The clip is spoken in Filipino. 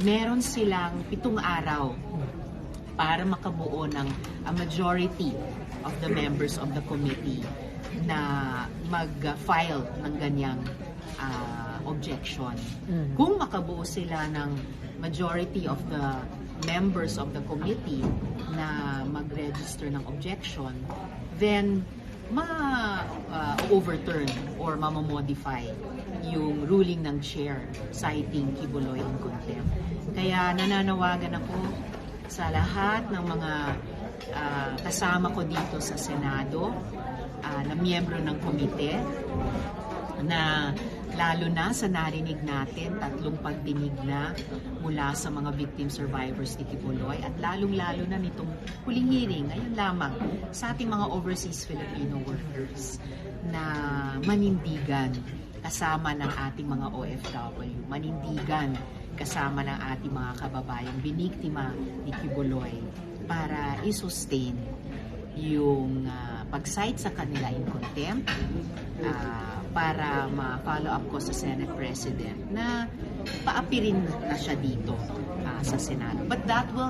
meron silang 7 araw para makabuo ng a majority of the members of the committee na mag-file ng ganyang objection. Kung makabuo sila ng majority of the members of the committee na mag-register ng objection, then ma-overturn or mamamodify yung ruling ng chair citing Quiboloy in contempt. Kaya nananawagan ako sa lahat ng mga kasama ko dito sa Senado na miyembro ng komite na lalo na sa narinig natin, 3 pagdinig na mula sa mga victim survivors ni Quiboloy at lalong-lalo na nitong huling hearing, ngayon lamang sa ating mga overseas Filipino workers na manindigan kasama ng ating mga OFW, manindigan kasama ng ating mga kababayang biniktima ni Quiboloy para i-sustain yung pag-cite sa kanila in contempt para ma-follow up ko sa Senate President na paapirin na siya dito sa Senado. But that will